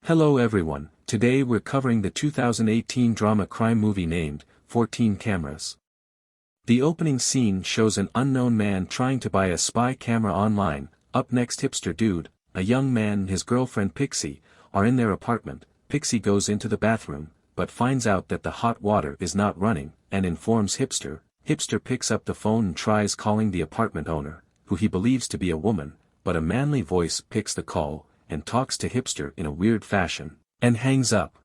Hello everyone, today we're covering the 2018 drama crime movie named 14 Cameras. The opening scene shows an unknown man trying to buy a spy camera online. Up next, hipster dude, a young man and his girlfriend Pixie, are in their apartment. Pixie goes into the bathroom, but finds out that the hot water is not running, and informs hipster. Hipster picks up the phone and tries calling the apartment owner, who he believes to be a woman, but a manly voice picks the call, and talks to hipster in a weird fashion, and hangs up.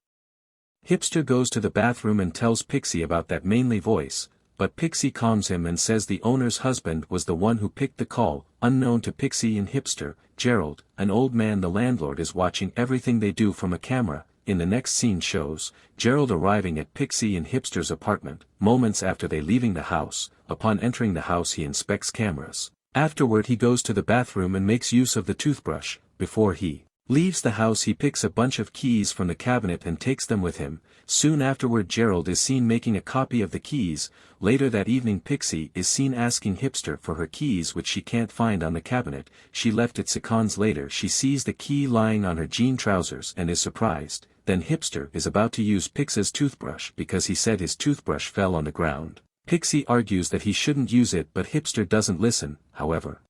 Hipster goes to the bathroom and tells Pixie about that manly voice, but Pixie calms him and says the owner's husband was the one who picked the call. Unknown to Pixie and hipster, Gerald, an old man the landlord, is watching everything they do from a camera. In the next scene shows Gerald arriving at Pixie and hipster's apartment, moments after they leaving the house. Upon entering the house he inspects cameras. Afterward he goes to the bathroom and makes use of the toothbrush. Before he leaves the house he picks a bunch of keys from the cabinet and takes them with him. Soon afterward Gerald is seen making a copy of the keys. Later that evening Pixie is seen asking hipster for her keys, which she can't find on the cabinet. She left it. Seconds later she sees the key lying on her jean trousers and is surprised. Then hipster is about to use Pixie's toothbrush because he said his toothbrush fell on the ground. Pixie argues that he shouldn't use it, but hipster doesn't listen. However,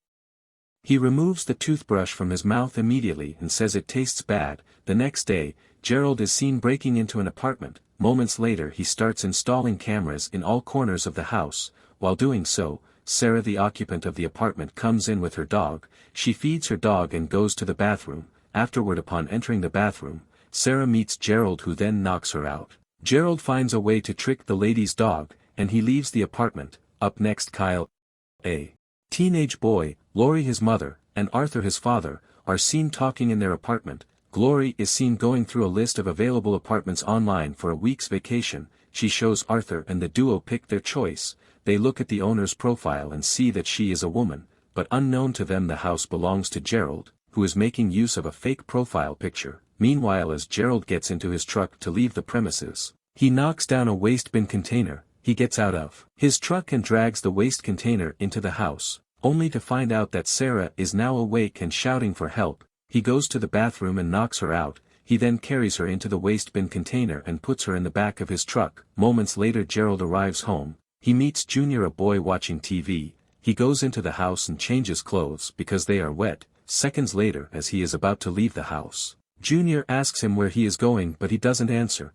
he removes the toothbrush from his mouth immediately and says it tastes bad. The next day, Gerald is seen breaking into an apartment. Moments later he starts installing cameras in all corners of the house. While doing so, Sarah, the occupant of the apartment, comes in with her dog. She feeds her dog and goes to the bathroom. Afterward, upon entering the bathroom, Sarah meets Gerald, who then knocks her out. Gerald finds a way to trick the lady's dog, and he leaves the apartment. Up next, Kyle, a teenage boy, Lori his mother, and Arthur his father, are seen talking in their apartment. Glory is seen going through a list of available apartments online for a week's vacation. She shows Arthur and the duo pick their choice. They look at the owner's profile and see that she is a woman, but unknown to them the house belongs to Gerald, who is making use of a fake profile picture. Meanwhile, as Gerald gets into his truck to leave the premises, he knocks down a waste bin container. He gets out of his truck and drags the waste container into the house, only to find out that Sarah is now awake and shouting for help. He goes to the bathroom and knocks her out. He then carries her into the waste bin container and puts her in the back of his truck. Moments later Gerald arrives home. He meets Junior, a boy watching TV. He goes into the house and changes clothes because they are wet. Seconds later, as he is about to leave the house, Junior asks him where he is going, but he doesn't answer.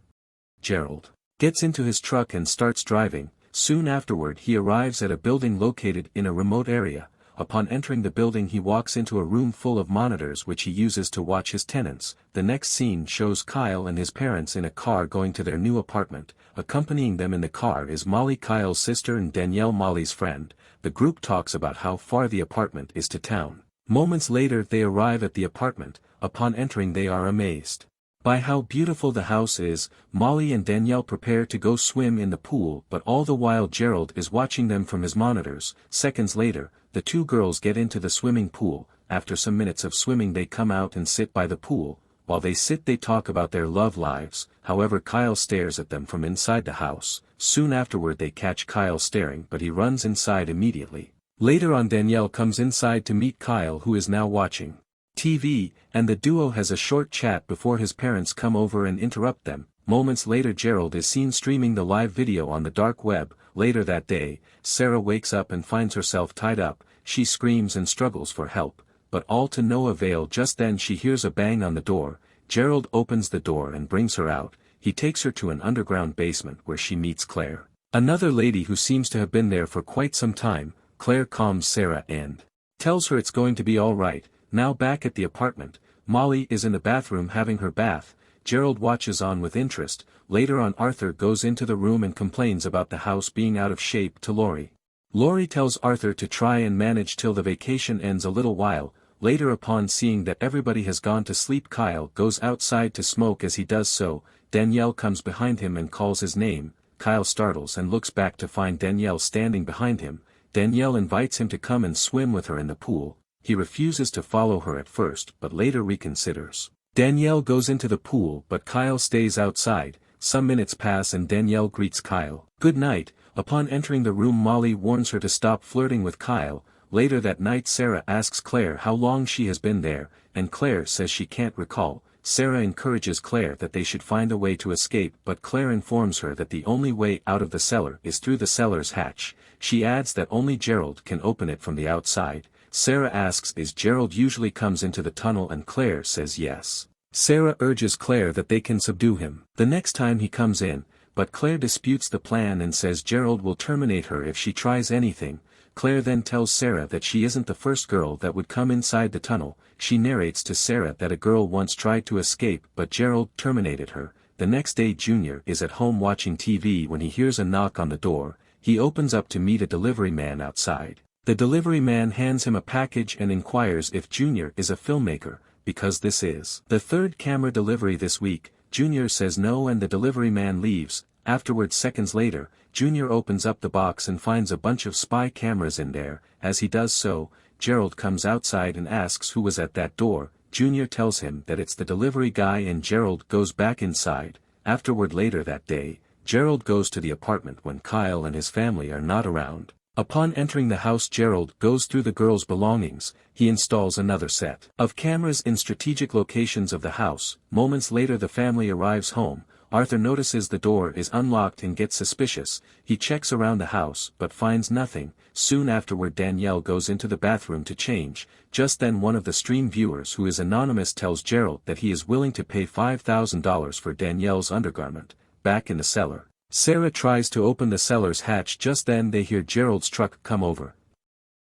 Gerald gets into his truck and starts driving. Soon afterward he arrives at a building located in a remote area. Upon entering the building he walks into a room full of monitors which he uses to watch his tenants. The next scene shows Kyle and his parents in a car going to their new apartment. Accompanying them in the car is Molly, Kyle's sister, and Danielle, Molly's friend. The group talks about how far the apartment is to town. Moments later they arrive at the apartment. Upon entering they are amazed by how beautiful the house is. Molly and Danielle prepare to go swim in the pool, but all the while Gerald is watching them from his monitors. Seconds later, the two girls get into the swimming pool. After some minutes of swimming they come out and sit by the pool. While they sit they talk about their love lives. However, Kyle stares at them from inside the house. Soon afterward they catch Kyle staring, but he runs inside immediately. Later on Danielle comes inside to meet Kyle, who is now watching TV, and the duo has a short chat before his parents come over and interrupt them. Moments later Gerald is seen streaming the live video on the dark web. Later that day, Sarah wakes up and finds herself tied up. She screams and struggles for help, but all to no avail. Just then she hears a bang on the door. Gerald opens the door and brings her out. He takes her to an underground basement where she meets Claire, another lady who seems to have been there for quite some time. Claire calms Sarah and tells her it's going to be all right. Now back at the apartment, Molly is in the bathroom having her bath. Gerald watches on with interest. Later on Arthur goes into the room and complains about the house being out of shape to Lori. Lori tells Arthur to try and manage till the vacation ends. A little while later, upon seeing that everybody has gone to sleep, Kyle goes outside to smoke. As he does so, Danielle comes behind him and calls his name. Kyle startles and looks back to find Danielle standing behind him. Danielle invites him to come and swim with her in the pool. He refuses to follow her at first, but later reconsiders. Danielle goes into the pool, but Kyle stays outside. Some minutes pass and Danielle greets Kyle good night. Upon entering the room Molly warns her to stop flirting with Kyle. Later that night Sarah asks Claire how long she has been there, and Claire says she can't recall. Sarah encourages Claire that they should find a way to escape, but Claire informs her that the only way out of the cellar is through the cellar's hatch. She adds that only Gerald can open it from the outside. Sarah asks if Gerald usually comes into the tunnel, and Claire says yes. Sarah urges Claire that they can subdue him the next time he comes in, but Claire disputes the plan and says Gerald will terminate her if she tries anything. Claire then tells Sarah that she isn't the first girl that would come inside the tunnel. She narrates to Sarah that a girl once tried to escape but Gerald terminated her. The next day Junior is at home watching TV when he hears a knock on the door. He opens up to meet a delivery man outside. The delivery man hands him a package and inquires if Junior is a filmmaker, because this is the third camera delivery this week. Junior says no and the delivery man leaves. Afterwards, seconds later, Junior opens up the box and finds a bunch of spy cameras in there. As he does so, Gerald comes outside and asks who was at that door. Junior tells him that it's the delivery guy and Gerald goes back inside. Afterward, later that day, Gerald goes to the apartment when Kyle and his family are not around. Upon entering the house, Gerald goes through the girls' belongings. He installs another set of cameras in strategic locations of the house. Moments later the family arrives home. Arthur notices the door is unlocked and gets suspicious. He checks around the house but finds nothing. Soon afterward Danielle goes into the bathroom to change. Just then one of the stream viewers, who is anonymous, tells Gerald that he is willing to pay $5,000 for Danielle's undergarment. Back in the cellar, Sarah tries to open the cellar's hatch. Just then they hear Gerald's truck come over.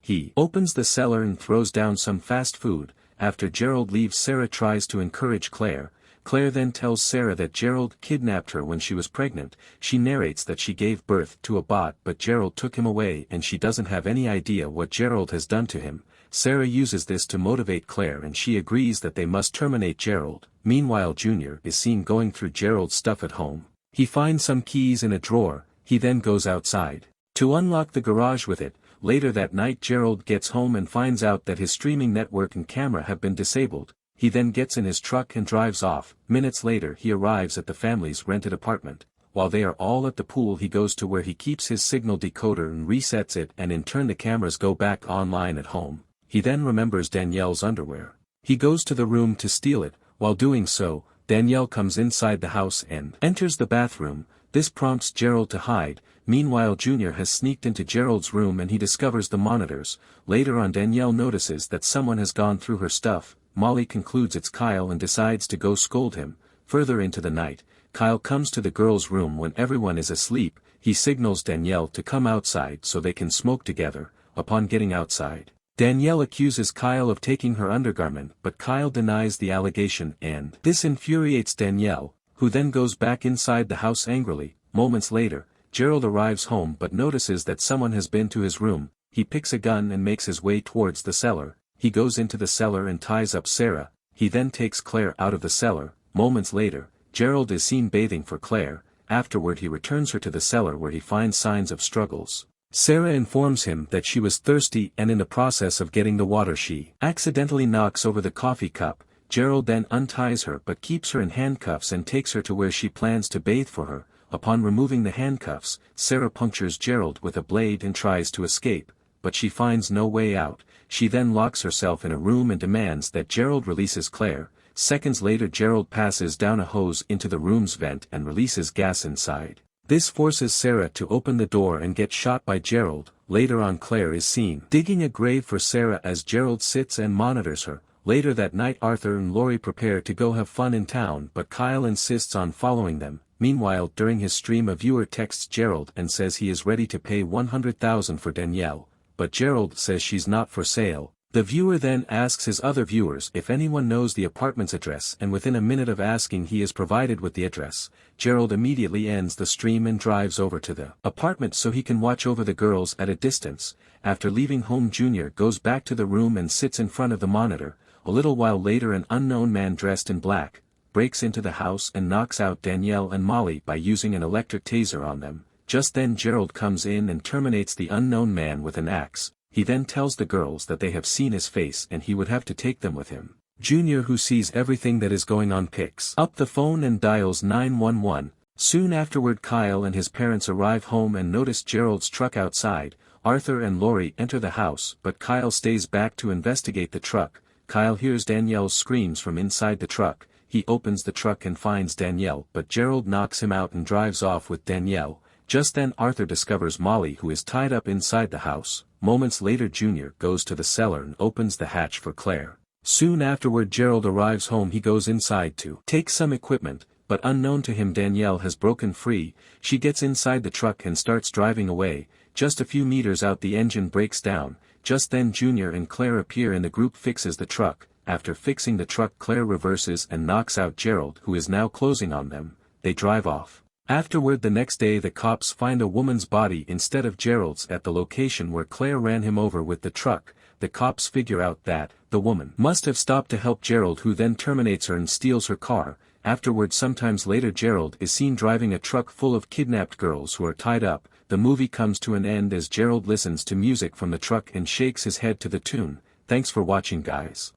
He opens the cellar and throws down some fast food. After Gerald leaves, Sarah tries to encourage Claire. Claire then tells Sarah that Gerald kidnapped her when she was pregnant. She narrates that she gave birth to a bot but Gerald took him away and she doesn't have any idea what Gerald has done to him. Sarah uses this to motivate Claire and she agrees that they must terminate Gerald. Meanwhile Junior is seen going through Gerald's stuff at home. He finds some keys in a drawer. He then goes outside to unlock the garage with it. Later that night Gerald gets home and finds out that his streaming network and camera have been disabled. He then gets in his truck and drives off. Minutes later he arrives at the family's rented apartment. While they are all at the pool he goes to where he keeps his signal decoder and resets it, and in turn the cameras go back online at home. He then remembers Danielle's underwear. He goes to the room to steal it. While doing so, Danielle comes inside the house and enters the bathroom. This prompts Gerald to hide. Meanwhile Junior has sneaked into Gerald's room and he discovers the monitors. Later on Danielle notices that someone has gone through her stuff. Molly concludes it's Kyle and decides to go scold him. Further into the night, Kyle comes to the girls' room when everyone is asleep. He signals Danielle to come outside so they can smoke together. Upon getting outside, Danielle accuses Kyle of taking her undergarment, but Kyle denies the allegation and this infuriates Danielle, who then goes back inside the house angrily. Moments later, Gerald arrives home but notices that someone has been to his room. He picks a gun and makes his way towards the cellar. He goes into the cellar and ties up Sarah. He then takes Claire out of the cellar. Moments later, Gerald is seen bathing for Claire. Afterward he returns her to the cellar where he finds signs of struggles. Sarah informs him that she was thirsty and in the process of getting the water she accidentally knocks over the coffee cup. Gerald then unties her but keeps her in handcuffs and takes her to where she plans to bathe for her. Upon removing the handcuffs, Sarah punctures Gerald with a blade and tries to escape, but she finds no way out. She then locks herself in a room and demands that Gerald releases Claire. Seconds later Gerald passes down a hose into the room's vent and releases gas inside. This forces Sarah to open the door and get shot by Gerald. Later on Claire is seen digging a grave for Sarah as Gerald sits and monitors her. Later that night Arthur and Lori prepare to go have fun in town but Kyle insists on following them. Meanwhile during his stream a viewer texts Gerald and says he is ready to pay $100,000 for Danielle. But Gerald says she's not for sale. The viewer then asks his other viewers if anyone knows the apartment's address, and within a minute of asking he is provided with the address. Gerald immediately ends the stream and drives over to the apartment so he can watch over the girls at a distance. After leaving home Junior goes back to the room and sits in front of the monitor. A little while later an unknown man dressed in black breaks into the house and knocks out Danielle and Molly by using an electric taser on them. Just then Gerald comes in and terminates the unknown man with an axe. He then tells the girls that they have seen his face and he would have to take them with him. Junior, who sees everything that is going on, picks up the phone and dials 911. Soon afterward Kyle and his parents arrive home and notice Gerald's truck outside. Arthur and Lori enter the house but Kyle stays back to investigate the truck. Kyle hears Danielle's screams from inside the truck. he opens the truck and finds Danielle, but Gerald knocks him out and drives off with Danielle. Just then Arthur discovers Molly, who is tied up inside the house. Moments later Junior goes to the cellar and opens the hatch for Claire. Soon afterward Gerald arrives home. He goes inside to take some equipment, but unknown to him Danielle has broken free. She gets inside the truck and starts driving away. Just a few meters out the engine breaks down. Just then Junior and Claire appear and the group fixes the truck. After fixing the truck Claire reverses and knocks out Gerald, who is now closing on them. They drive off. Afterward the next day the cops find a woman's body instead of Gerald's at the location where Claire ran him over with the truck. The cops figure out that the woman must have stopped to help Gerald, who then terminates her and steals her car. Afterward sometimes later Gerald is seen driving a truck full of kidnapped girls who are tied up. The movie comes to an end as Gerald listens to music from the truck and shakes his head to the tune. Thanks for watching guys.